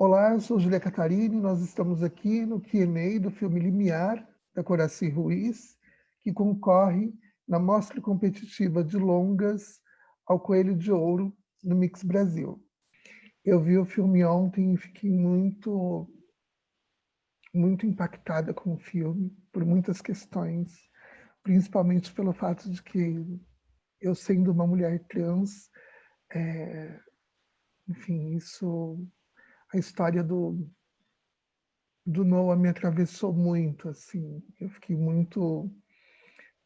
Olá, eu sou Júlia Catarini, nós estamos aqui no Q&A do filme Limiar, da Coraci Ruiz, que concorre na Mostra Competitiva de Longas ao Coelho de Ouro, no Mix Brasil. Eu vi o filme ontem e fiquei muito impactada com o filme, por muitas questões, principalmente pelo fato de que eu, sendo uma mulher trans, enfim, a história do Noah me atravessou muito, assim, eu fiquei muito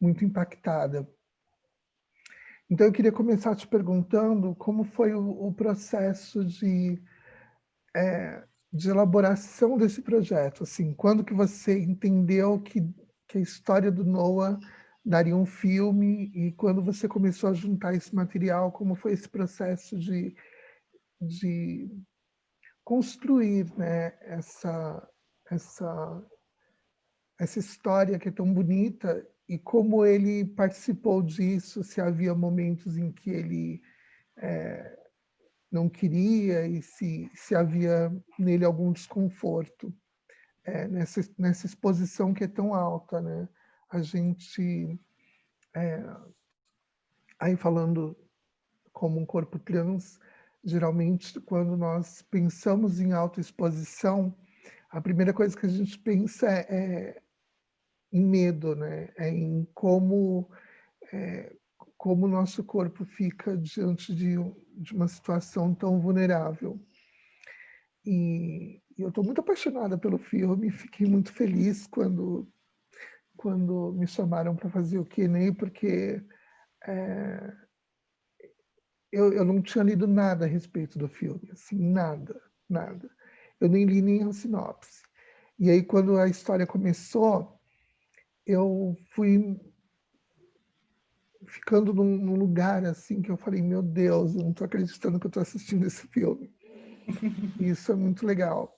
impactada. Então eu queria começar te perguntando como foi o processo de elaboração desse projeto, assim, quando que você entendeu que a história do Noah daria um filme e quando você começou a juntar esse material, como foi esse processo de construir, né, essa essa história que é tão bonita e como ele participou disso, se havia momentos em que ele não queria e se havia nele algum desconforto nessa exposição que é tão alta, né? A gente, aí falando como um corpo trans, geralmente quando nós pensamos em autoexposição, a primeira coisa que a gente pensa é em medo, né? É em como o nosso corpo fica diante de uma situação tão vulnerável. E eu estou muito apaixonada pelo filme, fiquei muito feliz quando me chamaram para fazer o Q&A, porque eu não tinha lido nada a respeito do filme, assim, nada, nada. Eu nem li nem a sinopse. E aí, quando a história começou, eu fui ficando num lugar assim que eu falei, meu Deus, eu não estou acreditando que eu estou assistindo esse filme. E isso é muito legal,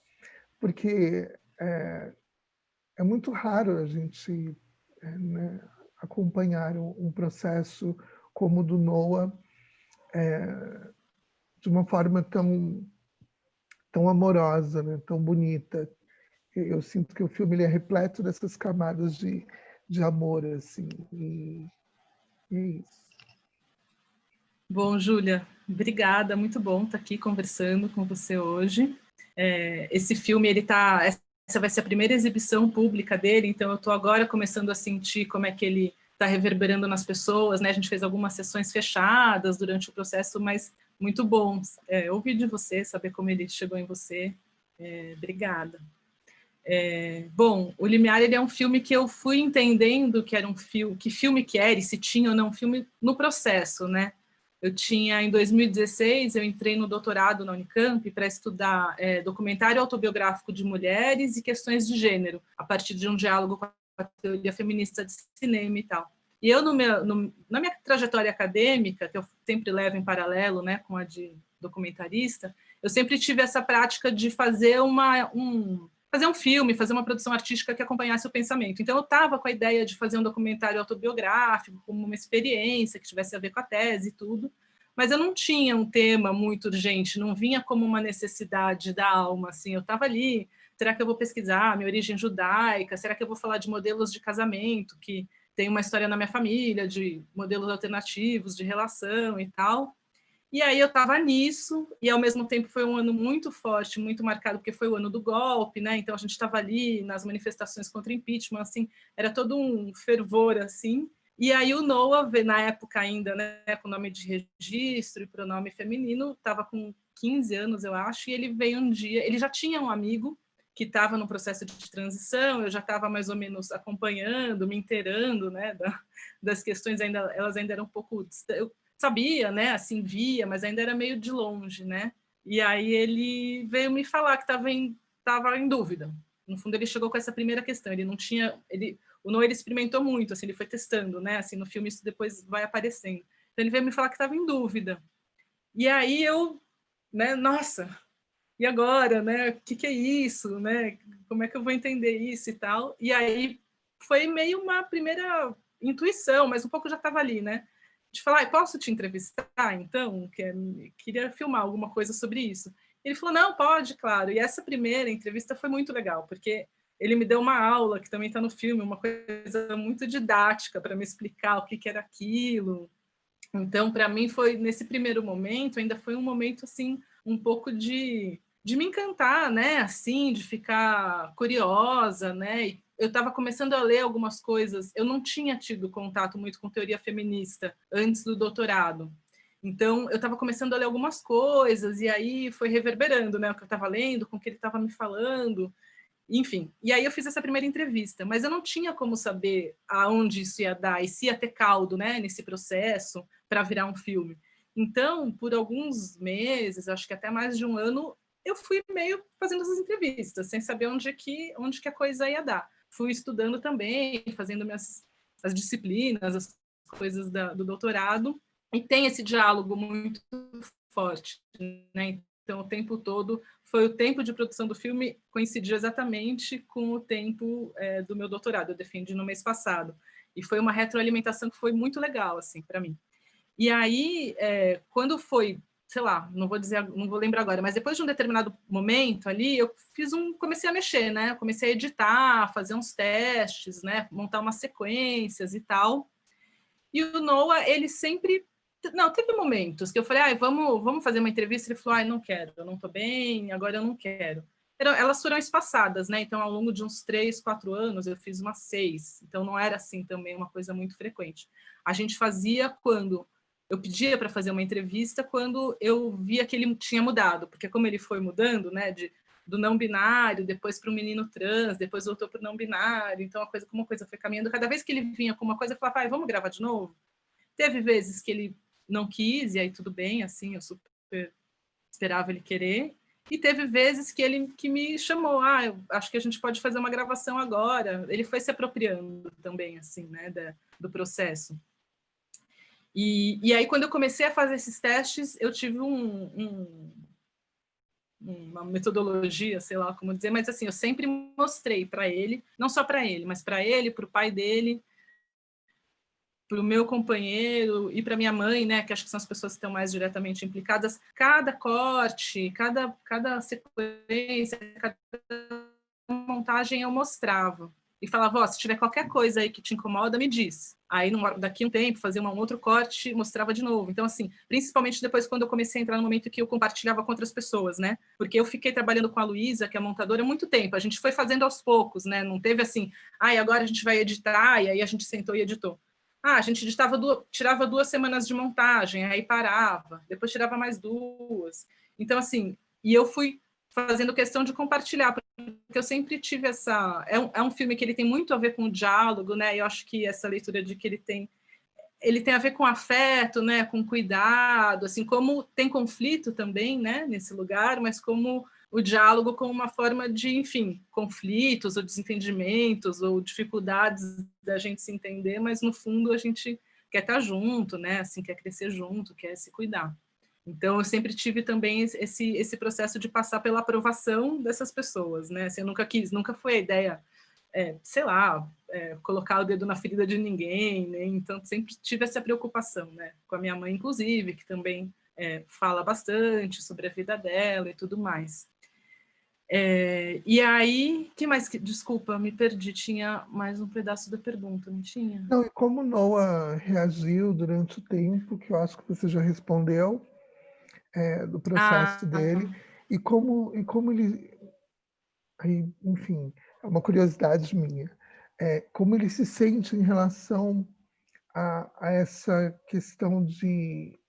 porque é muito raro a gente né, acompanhar um processo como o do Noah de uma forma tão amorosa, né, tão bonita. Eu sinto que o filme ele é repleto dessas camadas de amor, assim, e é isso. Bom, Júlia, obrigada, muito bom estar aqui conversando com você hoje. Esse filme, essa vai ser a primeira exibição pública dele, então eu estou agora começando a sentir como é que ele está reverberando nas pessoas, né? A gente fez algumas sessões fechadas durante o processo, mas muito bom ouvir de você, saber como ele chegou em você. Obrigada. Bom, O Limiar ele é um filme que eu fui entendendo que era um filme, que filme que era e se tinha ou não filme no processo, né? Em 2016, eu entrei no doutorado na Unicamp para estudar documentário autobiográfico de mulheres e questões de gênero, a partir de um diálogo com a teoria feminista de cinema e tal. E eu, na minha trajetória acadêmica, que eu sempre levo em paralelo, né, com a de documentarista, eu sempre tive essa prática de fazer fazer um filme, fazer uma produção artística que acompanhasse o pensamento. Então, eu estava com a ideia de fazer um documentário autobiográfico, como uma experiência que tivesse a ver com a tese e tudo, mas eu não tinha um tema muito urgente, não vinha como uma necessidade da alma, assim, eu estava ali, será que eu vou pesquisar minha origem judaica? Será que eu vou falar de modelos de casamento, que tem uma história na minha família, de modelos alternativos, de relação e tal? E aí eu estava nisso, e ao mesmo tempo foi um ano muito forte, muito marcado, porque foi o ano do golpe, né? Então a gente estava ali nas manifestações contra o impeachment, assim, era todo um fervor, assim. E aí o Noah, na época ainda, né, com nome de registro e pronome feminino, estava com 15 anos, eu acho, e ele veio um dia, ele já tinha um amigo que estava no processo de transição, eu já estava mais ou menos acompanhando, me inteirando, né, das questões, elas ainda eram um pouco... Eu sabia, né, assim, via, mas ainda era meio de longe, né? E aí ele veio me falar que estava em dúvida. No fundo, ele chegou com essa primeira questão. Ele não tinha... o Noah, ele experimentou muito, assim, ele foi testando, né? Assim, no filme isso depois vai aparecendo. Então, ele veio me falar que estava em dúvida. E aí eu, né, nossa, e agora, né? O que é isso, né? Como é que eu vou entender isso e tal? E aí foi meio uma primeira intuição, mas um pouco já estava ali, né? De falar, posso te entrevistar, então? Queria filmar alguma coisa sobre isso. Ele falou, não, pode, claro. E essa primeira entrevista foi muito legal, porque ele me deu uma aula, que também está no filme, uma coisa muito didática para me explicar o que era aquilo. Então, para mim, foi nesse primeiro momento, ainda foi um momento assim, um pouco de me encantar, né? Assim, de ficar curiosa, né? E eu estava começando a ler algumas coisas. Eu não tinha tido contato muito com teoria feminista antes do doutorado. Então, eu estava começando a ler algumas coisas, e aí foi reverberando, né? O que eu estava lendo, com o que ele estava me falando. Enfim, e aí eu fiz essa primeira entrevista, mas eu não tinha como saber aonde isso ia dar e se ia ter caldo, né, nesse processo para virar um filme. Então, por alguns meses, acho que até mais de um ano, eu fui meio fazendo essas entrevistas, sem saber onde que a coisa ia dar. Fui estudando também, fazendo as disciplinas, as coisas do doutorado, e tem esse diálogo muito forte, né? Então, o tempo todo foi o tempo de produção do filme coincidiu exatamente com o tempo do meu doutorado. Eu defendi no mês passado. E foi uma retroalimentação que foi muito legal, assim, para mim. E aí, quando foi, sei lá, não vou lembrar agora, mas depois de um determinado momento ali, eu comecei a mexer, né? Eu comecei a editar, fazer uns testes, né? Montar umas sequências e tal. E o Noah, ele sempre... Não, teve momentos que eu falei, vamos fazer uma entrevista. Ele falou, não quero, eu não estou bem, agora eu não quero. Elas foram espaçadas, né? Então, ao longo de uns 3, 4 anos, eu fiz umas 6. Então, não era assim também uma coisa muito frequente. A gente fazia quando... Eu pedia para fazer uma entrevista quando eu via que ele tinha mudado, porque como ele foi mudando, né, do não binário, depois para o menino trans, depois voltou para o não binário, então como a coisa foi caminhando, cada vez que ele vinha com uma coisa, eu falava, vamos gravar de novo? Teve vezes que ele não quis, e aí tudo bem, assim, eu super esperava ele querer, e teve vezes que me chamou, eu acho que a gente pode fazer uma gravação agora. Ele foi se apropriando também, assim, né, do processo. E aí, quando eu comecei a fazer esses testes, eu tive uma metodologia, sei lá como dizer, mas assim, eu sempre mostrei para ele, não só para ele, mas para ele, para o pai dele, para o meu companheiro e para minha mãe, né, que acho que são as pessoas que estão mais diretamente implicadas, cada corte, cada sequência, cada montagem eu mostrava. E falava, se tiver qualquer coisa aí que te incomoda, me diz. Aí, daqui a um tempo, fazia um outro corte, mostrava de novo. Então, assim, principalmente depois quando eu comecei a entrar no momento que eu compartilhava com outras pessoas, né? Porque eu fiquei trabalhando com a Luísa, que é a montadora, há muito tempo. A gente foi fazendo aos poucos, né? Não teve assim, agora a gente vai editar, e aí a gente sentou e editou. A gente tirava 2 semanas de montagem, aí parava, depois tirava mais 2. Então, assim, e eu fui fazendo questão de compartilhar, porque eu sempre tive essa... É um filme que ele tem muito a ver com o diálogo, né? E eu acho que essa leitura de que ele tem a ver com afeto, né? Com cuidado, assim, como tem conflito também, né? Nesse lugar, mas como o diálogo como uma forma de, enfim, conflitos ou desentendimentos ou dificuldades da gente se entender, mas no fundo a gente quer estar junto, né? Assim, quer crescer junto, quer se cuidar. Então, eu sempre tive também esse processo de passar pela aprovação dessas pessoas, né? Assim, eu nunca foi a ideia, sei lá, colocar o dedo na ferida de ninguém, né? Então, sempre tive essa preocupação, né? Com a minha mãe, inclusive, que também fala bastante sobre a vida dela e tudo mais. E aí, que mais? Desculpa, me perdi, tinha mais um pedaço da pergunta, não tinha? Não, e como Noah reagiu durante o tempo, que eu acho que você já respondeu, do processo dele, e como ele... Aí, enfim, é uma curiosidade minha. Como ele se sente em relação a essa questão de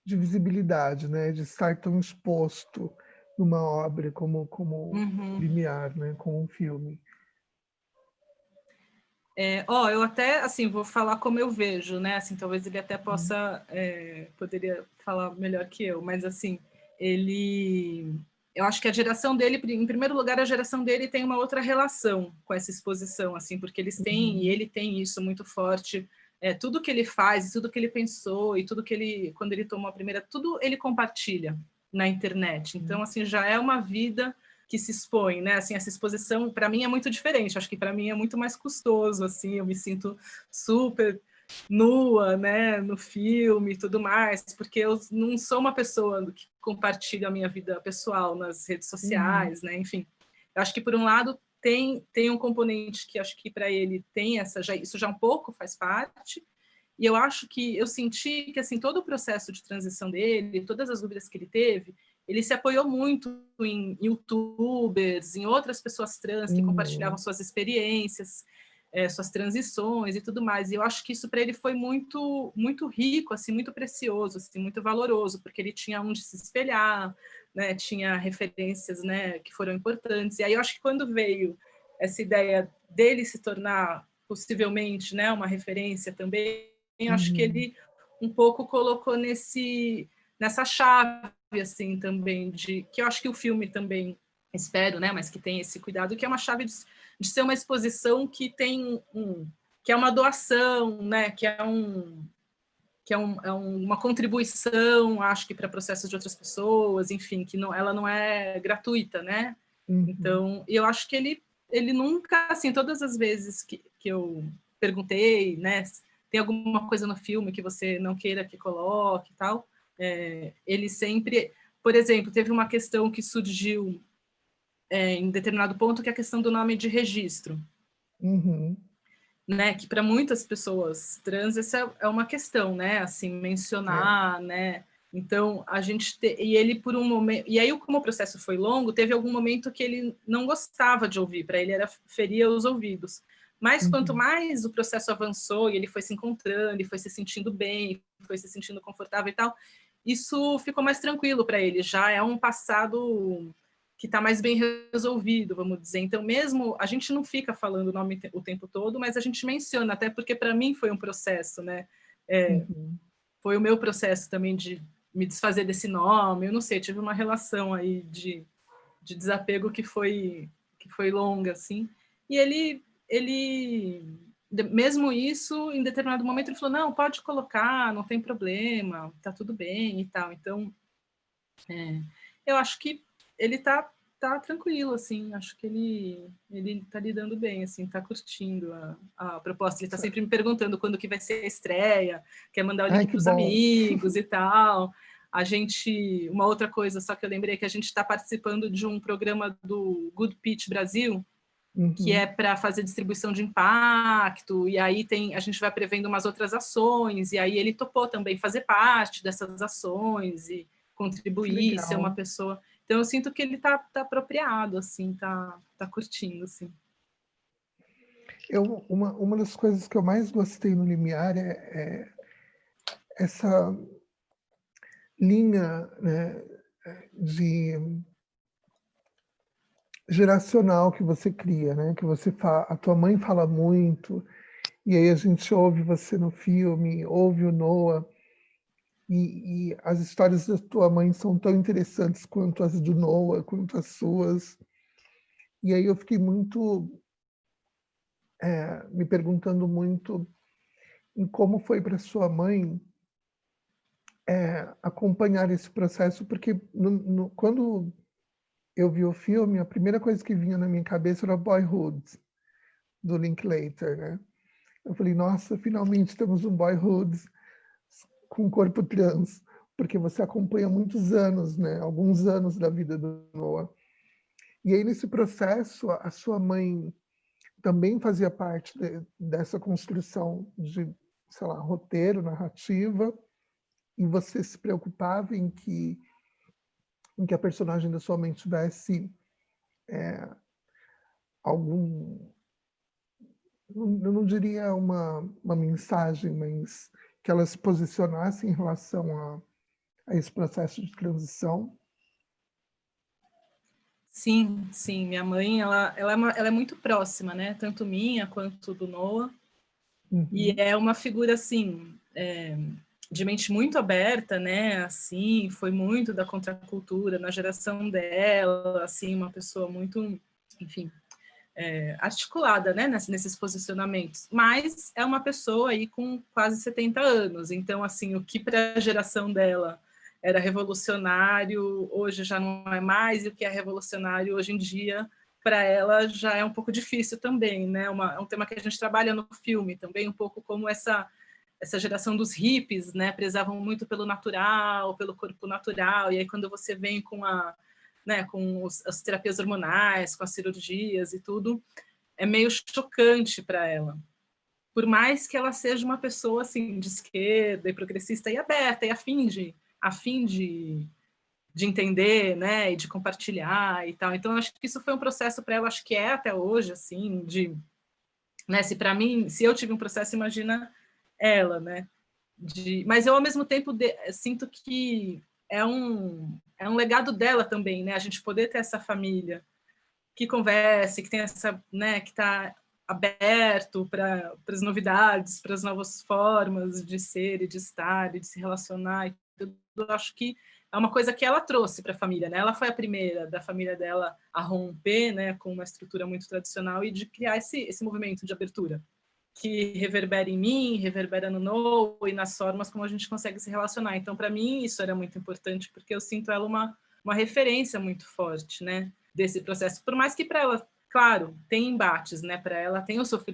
visibilidade, né? De estar tão exposto numa obra como Limiar, né? Como um filme. Eu até, assim, vou falar como eu vejo, né? Assim, talvez ele até poderia falar melhor que eu, mas, assim, eu acho que a geração dele, em primeiro lugar, a geração dele tem uma outra relação com essa exposição, assim, porque e ele tem isso muito forte, tudo que ele faz, tudo que ele pensou, e tudo que quando ele tomou a primeira, tudo ele compartilha na internet. Então, assim, já é uma vida que se expõe, né? Assim, essa exposição, para mim, é muito diferente. Acho que para mim é muito mais custoso, assim, eu me sinto super nua, né, no filme e tudo mais, porque eu não sou uma pessoa que compartilha a minha vida pessoal nas redes sociais, né, enfim. Eu acho que, por um lado, tem um componente que acho que para ele tem isso já um pouco faz parte, e eu acho que eu senti que assim todo o processo de transição dele, todas as dúvidas que ele teve, ele se apoiou muito em YouTubers, em outras pessoas trans que compartilhavam suas experiências, suas transições e tudo mais. E eu acho que isso para ele foi muito muito rico, assim, muito precioso, assim, muito valoroso, porque ele tinha onde se espelhar, né? Tinha referências, né, que foram importantes. E aí eu acho que quando veio essa ideia dele se tornar possivelmente, né, uma referência também, eu acho que ele um pouco colocou nessa chave assim também que eu acho que o filme também espero, né, mas que tem esse cuidado, que é uma chave de ser uma exposição que tem que é uma doação, né, que é uma contribuição, acho que para processos de outras pessoas, enfim, que ela não é gratuita, né? Então, eu acho que ele nunca, assim, todas as vezes que eu perguntei, né, tem alguma coisa no filme que você não queira que coloque e tal, ele sempre, por exemplo, teve uma questão que surgiu em determinado ponto, que é a questão do nome de registro. Né, que para muitas pessoas trans essa é uma questão, né, assim, mencionar, né, então a gente e ele por um momento, e aí como o processo foi longo, teve algum momento que ele não gostava de ouvir, para ele feria os ouvidos, mas quanto mais o processo avançou e ele foi se encontrando, e foi se sentindo bem, foi se sentindo confortável e tal, isso ficou mais tranquilo para ele, já é um passado que está mais bem resolvido, vamos dizer. Então, mesmo a gente não fica falando o nome o tempo todo, mas a gente menciona, até porque para mim foi um processo, né? Foi o meu processo também de me desfazer desse nome. Eu não sei, tive uma relação aí de desapego que foi longa, assim. E ele mesmo isso, em determinado momento, ele falou: não, pode colocar, não tem problema, tá tudo bem e tal. Então, eu acho que ele tá tranquilo, assim, acho que ele tá lidando bem, assim, tá curtindo a proposta, ele tá sempre me perguntando quando que vai ser a estreia, quer mandar o link para os amigos e tal. Uma outra coisa só que eu lembrei, que a gente está participando de um programa do Good Pitch Brasil, que é para fazer distribuição de impacto, e aí a gente vai prevendo umas outras ações, e aí ele topou também fazer parte dessas ações e contribuir, ser uma pessoa. Então eu sinto que ele tá apropriado, assim, tá curtindo, assim. Uma das coisas que eu mais gostei no Limiar é essa linha, né, de geracional que você cria, né? Que a tua mãe fala muito, e aí a gente ouve você no filme, ouve o Noah, e as histórias da tua mãe são tão interessantes quanto as do Noah, quanto as suas. E aí eu fiquei me perguntando muito em como foi para sua mãe acompanhar esse processo, porque quando eu vi o filme, a primeira coisa que vinha na minha cabeça era Boyhood, do Linklater, né? Eu falei, nossa, finalmente temos um Boyhood com corpo trans, porque você acompanha muitos anos, né? Alguns anos da vida do Noah. E aí, nesse processo, a sua mãe também fazia parte dessa construção de, sei lá, roteiro, narrativa, e você se preocupava em que a personagem da sua mãe tivesse algum, eu não diria uma mensagem, mas que ela se posicionasse em relação a esse processo de transição. Sim, sim. Minha mãe, ela é muito próxima, né? Tanto minha quanto do Noah. E é uma figura, assim, de mente muito aberta, né? Assim, foi muito da contracultura na geração dela, assim, uma pessoa muito, enfim, articulada, né? Nesses posicionamentos. Mas é uma pessoa aí com quase 70 anos. Então, assim, o que para a geração dela era revolucionário, hoje já não é mais, e o que é revolucionário hoje em dia, para ela já é um pouco difícil também, né? É um tema que a gente trabalha no filme também, um pouco como essa essa geração dos hippies, né, prezavam muito pelo natural, pelo corpo natural, e aí quando você vem com as terapias hormonais, com as cirurgias e tudo, é meio chocante para ela. Por mais que ela seja uma pessoa assim de esquerda e progressista e aberta e a fim de entender, né, e de compartilhar e tal. Então acho que isso foi um processo para ela, acho que é até hoje assim, de, né, se eu tive um processo, imagina ela, né? Mas eu ao mesmo tempo sinto que é um legado dela também, né? A gente poder ter essa família que converse, que tem essa, né, que está aberto para as novidades, para as novas formas de ser e de estar e de se relacionar. E tudo. Eu acho que é uma coisa que ela trouxe para a família, né? Ela foi a primeira da família dela a romper, né, com uma estrutura muito tradicional e de criar esse movimento de abertura que reverbera em mim, reverbera no Noah e nas formas como a gente consegue se relacionar. Então, para mim, isso era muito importante, porque eu sinto ela uma referência muito forte, né, desse processo. Por mais que para ela, claro, tem embates, né, para ela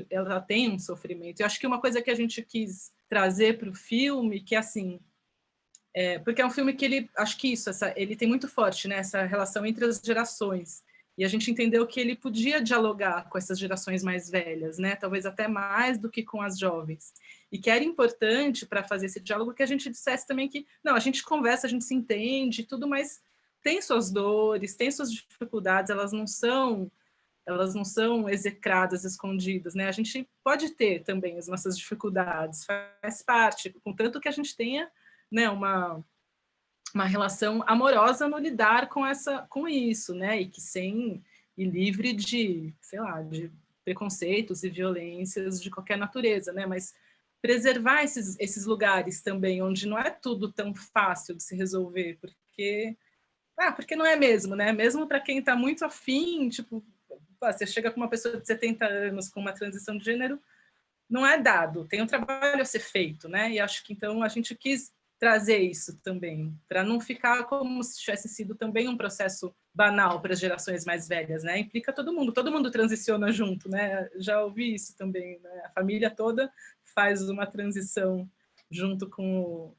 ela tem um sofrimento. Eu acho que uma coisa que a gente quis trazer para o filme, que é assim, porque é um filme que acho que ele tem muito forte, né, essa relação entre as gerações. E a gente entendeu que ele podia dialogar com essas gerações mais velhas, né? Talvez até mais do que com as jovens. E que era importante para fazer esse diálogo que a gente dissesse também que, não, a gente conversa, a gente se entende, tudo, mas tem suas dores, tem suas dificuldades, elas não são execradas, escondidas, né? A gente pode ter também as nossas dificuldades, faz parte, contanto que a gente tenha, né, uma relação amorosa no lidar com isso, né? E livre de, sei lá, de preconceitos e violências de qualquer natureza, né? Mas preservar esses lugares também, onde não é tudo tão fácil de se resolver, porque não é mesmo, né? Mesmo para quem está muito afim, tipo, você chega com uma pessoa de 70 anos com uma transição de gênero, não é dado, tem um trabalho a ser feito, né? E acho que então a gente quis trazer isso também, para não ficar como se tivesse sido também um processo banal para as gerações mais velhas, né? Implica todo mundo transiciona junto, né? Já ouvi isso também, né? A família toda faz uma transição junto com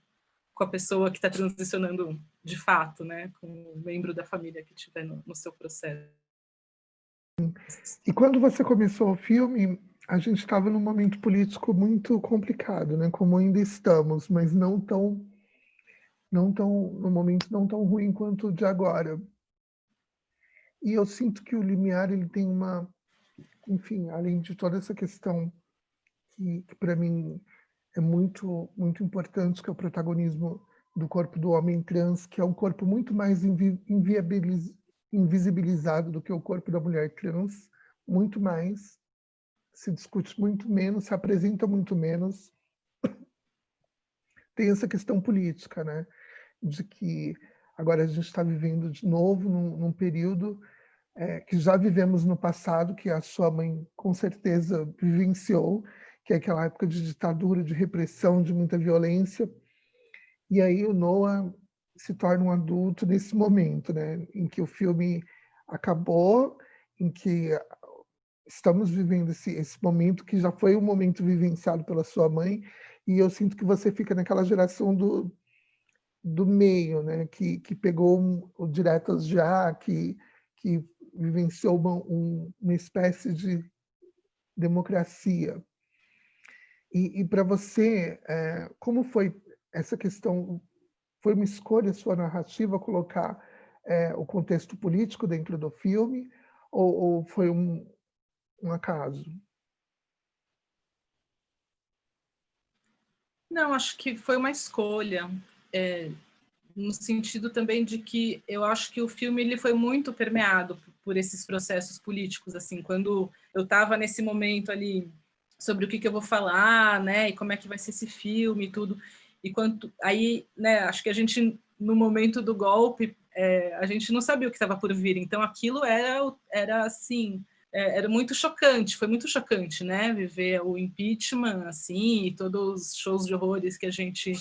a pessoa que está transicionando de fato, né? Com o membro da família que estiver no seu processo. E quando você começou o filme, a gente estava num momento político muito complicado, né? Como ainda estamos, mas no momento não tão ruim quanto o de agora. E eu sinto que o Limiar, ele tem enfim, além de toda essa questão que para mim é muito muito importante, que é o protagonismo do corpo do homem trans, que é um corpo muito mais invisibilizado do que o corpo da mulher trans, muito mais, se discute muito menos, se apresenta muito menos. Tem essa questão política, né? De que agora a gente está vivendo de novo num período que já vivemos no passado, que a sua mãe com certeza vivenciou, que é aquela época de ditadura, de repressão, de muita violência. E aí o Noah se torna um adulto nesse momento, né? Em que o filme acabou, em que estamos vivendo esse momento que já foi um momento vivenciado pela sua mãe, e eu sinto que você fica naquela geração do meio, né? Que pegou o Diretas Já, que vivenciou uma espécie de democracia. E para você, como foi essa questão? Foi uma escolha sua narrativa colocar o contexto político dentro do filme, ou foi um acaso? Não, acho que foi uma escolha, no sentido também de que eu acho que o filme ele foi muito permeado por esses processos políticos, assim, quando eu estava nesse momento ali sobre o que eu vou falar, né, e como é que vai ser esse filme e tudo, e aí, né, acho que a gente no momento do golpe a gente não sabia o que estava por vir, então aquilo era assim, era muito chocante, foi muito chocante, né, viver o impeachment assim e todos os shows de horrores que a gente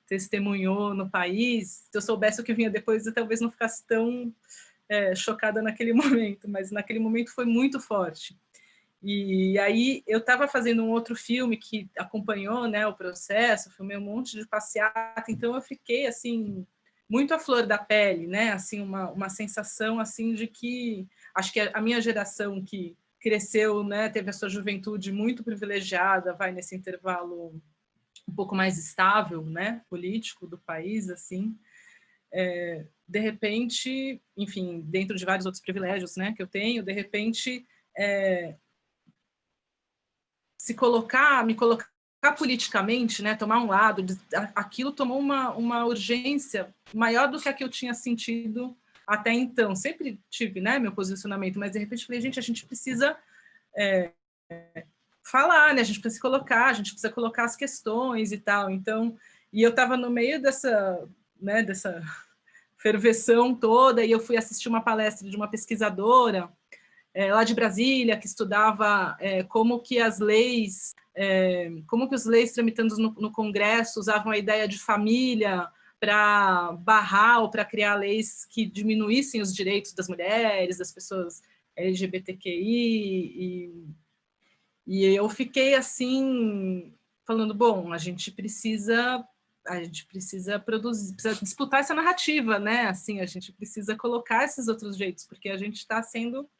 testemunhou no país. Se eu soubesse o que vinha depois, eu talvez não ficasse tão chocada naquele momento, mas naquele momento foi muito forte. E aí eu estava fazendo um outro filme que acompanhou, né, o processo, filmei um monte de passeata, então eu fiquei assim muito à flor da pele, né, assim uma sensação assim de que acho que a minha geração que cresceu, né, teve a sua juventude muito privilegiada, vai nesse intervalo um pouco mais estável, né, político do país, assim, de repente, enfim, dentro de vários outros privilégios, né, que eu tenho, de repente me colocar politicamente, né, tomar um lado, aquilo tomou uma urgência maior do que a que eu tinha sentido até então. Sempre tive, né, meu posicionamento, mas de repente falei, gente, a gente precisa falar, né, a gente precisa se colocar, a gente precisa colocar as questões e tal. Então, e eu estava no meio dessa, né, dessa ferveção toda, e eu fui assistir uma palestra de uma pesquisadora lá de Brasília, que estudava como que as leis, como que os leis tramitando no Congresso usavam a ideia de família para barrar ou para criar leis que diminuíssem os direitos das mulheres, das pessoas LGBTQI, e eu fiquei assim, falando, bom, a gente precisa produzir, precisa disputar essa narrativa, né? Assim, a gente precisa colocar esses outros jeitos, porque a gente está sendo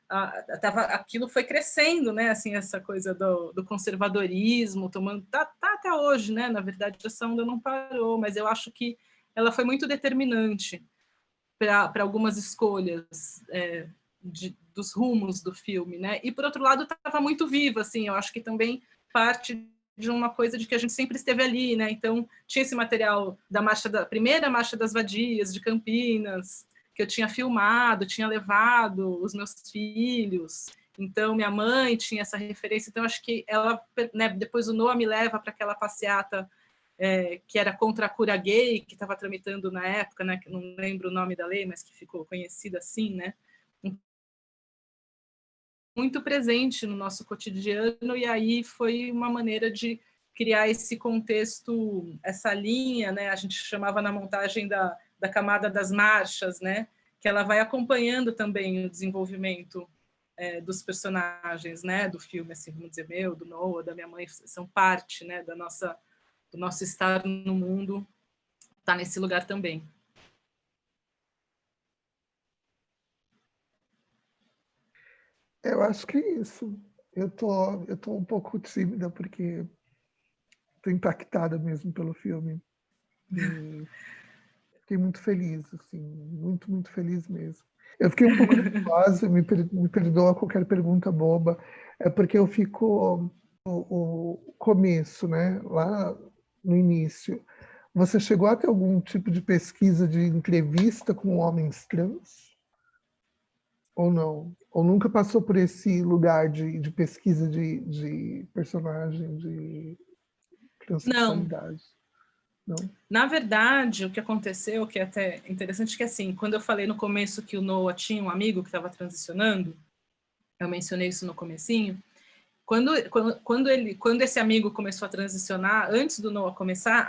aquilo foi crescendo, né? Assim, essa coisa do conservadorismo, tomando tá até hoje, né? Na verdade, essa onda não parou, mas eu acho que ela foi muito determinante para algumas escolhas dos rumos do filme, né? E por outro lado, estava muito viva, assim. Eu acho que também parte de uma coisa de que a gente sempre esteve ali, né? Então tinha esse material da primeira marcha das vadias de Campinas, que eu tinha filmado, tinha levado os meus filhos. Então, minha mãe tinha essa referência. Então, acho que ela, né, depois o Noah me leva para aquela passeata que era contra a cura gay, que estava tramitando na época, né, que não lembro o nome da lei, mas que ficou conhecida assim, né? Muito presente no nosso cotidiano, e aí foi uma maneira de criar esse contexto, essa linha, né? A gente chamava na montagem da camada das marchas, né? Que ela vai acompanhando também o desenvolvimento dos personagens, né? Do filme, assim, vamos dizer, meu, do Noah, da minha mãe, são parte, né? Do nosso estar no mundo, tá nesse lugar também. Eu acho que é isso. Eu tô um pouco tímida porque tô impactada mesmo pelo filme. E fiquei muito feliz, assim, muito, muito feliz mesmo. Eu fiquei um pouco nervosa, me perdoa qualquer pergunta boba, é porque eu fico o começo, né? Lá no início. Você chegou a ter algum tipo de pesquisa de entrevista com homens trans? Ou não? Ou nunca passou por esse lugar de pesquisa de personagem, de Não, transexualidade? Não? na verdade, o que aconteceu, que é até interessante, que assim, quando eu falei no começo que o Noah tinha um amigo que estava transicionando, eu mencionei isso no comecinho, quando esse amigo começou a transicionar, antes do Noah começar,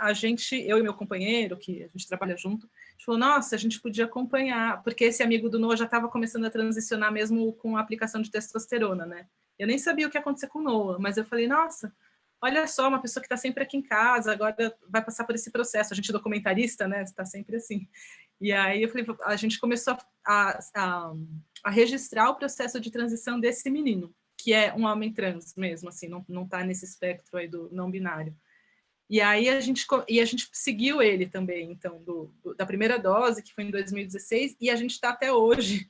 eu e meu companheiro, que a gente trabalha junto, a gente falou, nossa, a gente podia acompanhar, porque esse amigo do Noah já estava começando a transicionar mesmo com a aplicação de testosterona, né? Eu nem sabia o que ia acontecer com o Noah, mas eu falei, nossa, olha só, uma pessoa que está sempre aqui em casa, agora vai passar por esse processo. A gente é documentarista, né? Está sempre assim. E aí eu falei, a gente começou a registrar o processo de transição desse menino, que é um homem trans mesmo, assim, não está nesse espectro aí do não binário. E aí a gente seguiu ele também, então, da primeira dose, que foi em 2016, e a gente está até hoje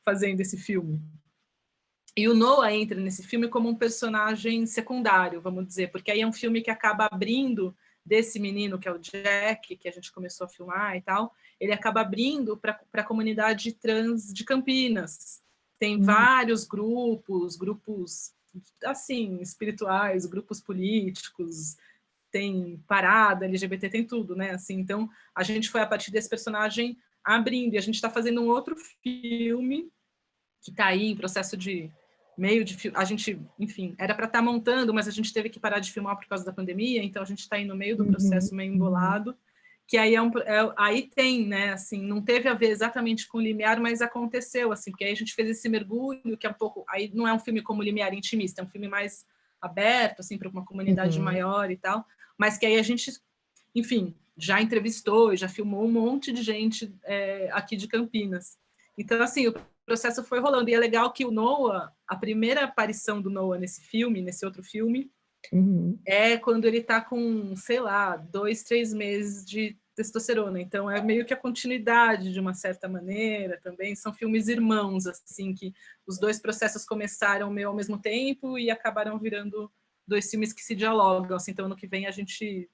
fazendo esse filme. E o Noah entra nesse filme como um personagem secundário, vamos dizer, porque aí é um filme que acaba abrindo desse menino, que é o Jack, que a gente começou a filmar e tal, ele acaba abrindo para a comunidade trans de Campinas. Tem vários grupos, assim, espirituais, grupos políticos, tem parada LGBT, tem tudo, né? Assim, então, a gente foi a partir desse personagem abrindo, e a gente está fazendo um outro filme que está aí em processo de a gente, enfim, era para estar montando, mas a gente teve que parar de filmar por causa da pandemia, então a gente está aí no meio do processo meio embolado, que aí aí tem, né, assim, não teve a ver exatamente com o Limiar, mas aconteceu, assim, porque aí a gente fez esse mergulho, que é um pouco, aí não é um filme como o Limiar intimista, é um filme mais aberto, assim, para uma comunidade maior e tal, mas que aí a gente, enfim, já entrevistou e já filmou um monte de gente aqui de Campinas. Então, assim, o processo foi rolando, e é legal que o Noah, a primeira aparição do Noah nesse outro filme, é quando ele está com, sei lá, 2, 3 meses de testosterona. Então, é meio que a continuidade, de uma certa maneira, também. São filmes irmãos, assim, que os dois processos começaram meio ao mesmo tempo e acabaram virando 2 filmes que se dialogam. Assim, então, ano que vem, a gente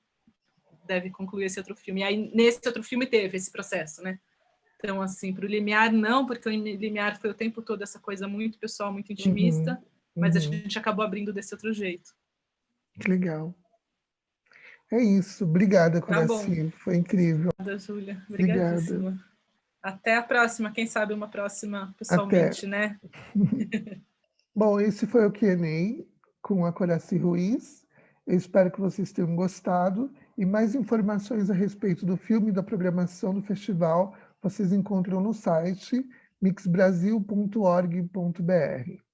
deve concluir esse outro filme. E aí, nesse outro filme, teve esse processo, né? Então, assim, para o Limiar, não, porque o Limiar foi o tempo todo essa coisa muito pessoal, muito intimista, mas a gente acabou abrindo desse outro jeito. Que legal. É isso. Obrigada, Coraci. Tá, foi incrível. Obrigada, Júlia. Obrigadíssima. Obrigada. Até a próxima. Quem sabe uma próxima pessoalmente, né? Bom, esse foi o Q&A com a Coraci Ruiz. Eu espero que vocês tenham gostado. E mais informações a respeito do filme e da programação do festival vocês encontram no site mixbrasil.org.br.